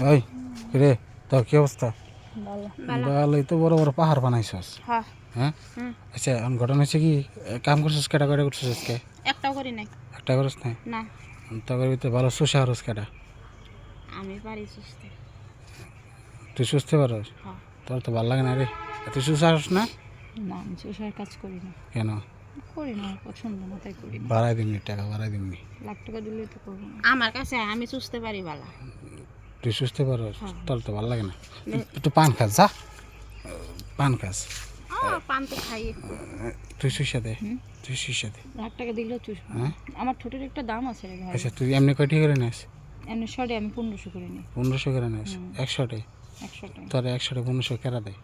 ওই রে তোর কি অবস্থা? ভালো ভালোই তো, বড় বড় পাহাড় বানাইছস। হ্যাঁ হ্যাঁ আচ্ছা, এখন ঘটনা হচ্ছে কি, কাম করছিস কেটা কয়টা করছিস আজকে? একটাও করি নাই একটা করিস নাই? না তোর ভিতরে ভালো সুসা হরস কেটা? আমি পারি সুস্থ তুই সুস্থ পারস? হ্যাঁ তোর তো ভালো লাগে না রে। তুই সুসা হরস না না আমি সুসার কাজ করি না কেন? করি না পছন্দ না তাই করি না বাড়াই দিমনি, টাকা বাড়াই দিমনি। লাখ টাকা দিলে তো করবো না আমার কাছে আমি সুস্থ পারি বালা তুই সুস্থ পারস? হ্যাঁ। তোর তো ভালো লাগে না। তুই পান খাস, যা পান খাস। পান তো খাই একটু তুই সুসা দে, তুই সুসা দে। লাখ টাকা দিলেও চুষ হ্যাঁ আমার ঠোঁটের একটা দাম আছে রে ভাই আচ্ছা, তুই এমনি কয়টি করে নিস? এমনি শর্টে আমি 1500 করে নিই 1500 করে নিস? 100-টে? 100 টাকা তোর 100-টে 1500 কেরা দেয়?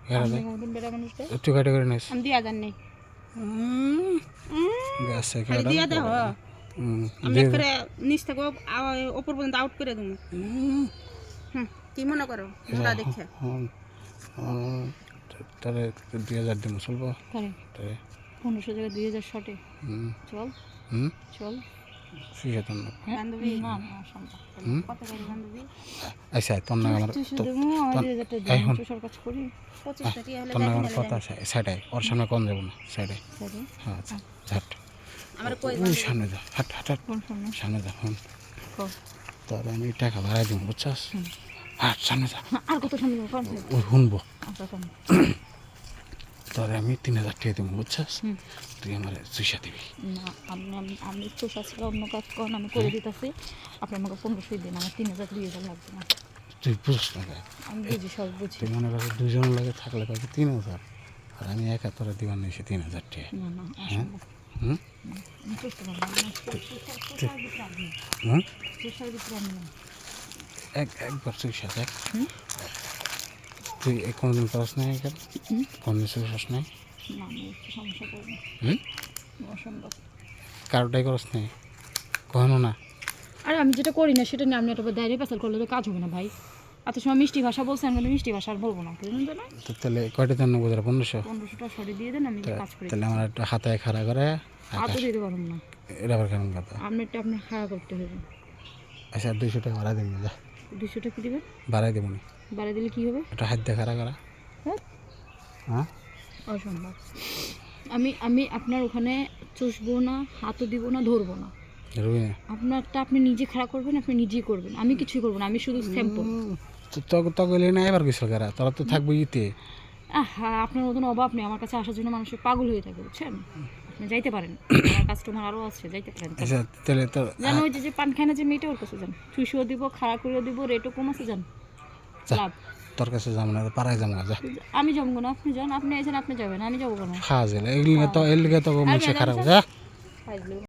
কেরা আপনি দেয়? কোনদিন বেড়া মানুষ দেয় তুই কয়টা করে নিস? আমি 2000 নেই গাছে খালি কেরা দিয়া দেহ আমি একবারে নিচ থেকে ওপর পর্যন্ত আউট করে দেবো কি মনে করো মোড়া দেখে তাহলে 2000 দিব, চলবো? তাহলে তাহলে 1500 জায়গায় 2000 শর্টে চল চল সুসা তোর না। বান্ধবী না না সম্ভব কত করে বান্ধবী আচ্ছা, তোর না আমার তুই শুধু দেবো আমি 2000 টাকা এখন দিই সর কাজ করি 25 টাকা হলে তোর না আমার কথা আছে, সাইডাই ওর সামনে কোন যাবো না, সাইডাই। সরি হ্যাঁ আচ্ছা, হাট আমার কই ওই সামনে যা, হাট হাট হাট কোন ফোন সামনে যা। কো তোর আমি টাকা বাড়াই দিব, বুঝছস? হাট সামনে যা, আর কত সামনে কোন ওই শুনবো। আচ্ছা কোন তোর আমি 3000 টাকা দিব, বুঝছস? তুই আমার সুসা দিবি। না আমি তো সাথে অন্য কাজ করেন আমি করে দিতেছি আপনি আমাকে 1500 দিন আমার 3000 2000 লাগবে না তুই বুঝছ না ভাই, আমি বুঝি সব বুঝি তুই মনে কর দুজন লাগে থাকলে পাবি 3000, আর আমি একা তোরা দিবার নিয়েছি 3000 টাকা। না না হ্যাঁ আসলে আমি করতে পারবো না হুম সোশ্যাল ভিতরে আমি না একবার সুসা দেখ। তুই কোনোদিন করস নাই এখানে? কোনদিন সুসাস নাই? না আমি একটু সমস্যা করবো অসম্ভব কারোটাই করস নাই কখনো না? আরে আমি যেটা করি না সেটা নিয়ে আপনি একটা দাঁড়িয়ে পেশাল করলে তো কাজ হবে না ভাই এত সময় মিষ্টি ভাষা বলছেন কিন্তু মিষ্টি ভাষা আর বলবো না বুঝলেন তো না তো তাহলে কয়টা দেন? 1500? 1500 টাকা সরে দিয়ে দেন আমি কাজ করি তাহলে আমার একটা হাতে খাড়া করে হাতও দিতে পারবো না এটা আবার কেমন কথা? আপনি একটা আপনার খাড়া করতে হবে আচ্ছা 200 টাকা বাড়াই দেবো, যা 200 টাকা দিবেন বাড়াই দেবো নি। বাড়ি দিলে কি হবে একটা হাত দিয়ে খাড়া করা। হ্যাঁ হ্যাঁ অসম্ভব আমি আমি আপনার ওখানে চুষবো না হাতও দিব না ধরবো না রুবি না? আপনারটা আপনি নিজে খাড়া করবেন আপনি নিজেই করবেন আমি কিছুই করবো না আমি শুধু স্যাম্পল তো গেলে না এবার কিছু করা, তোরা তো থাকবো ইতে। হ্যাঁ আপনার মতন অভাব নেই আমার কাছে আসার জন্য মানুষের পাগল হয়ে থাকে বুঝছেন আপনি যাইতে পারেন আমার কাস্টমার আরও আছে যাইতে পারেন আচ্ছা তাহলে তো জানো ওই যে পান খায় না যে মেয়েটা ওর কাছে যান চুষিও দিব খাড়া করেও দিব রেটও কম আছে যান লাভ তোর কাছে যাবো না, পাড়ায় যাবো, যা। আমি যাবো না আপনি যান আপনি এসেন আপনি যাবেন আমি যাবো কেন খাওয়া যাবে এগুলিকে তো, এর লিগে তো মানুষে খারাপ, যা।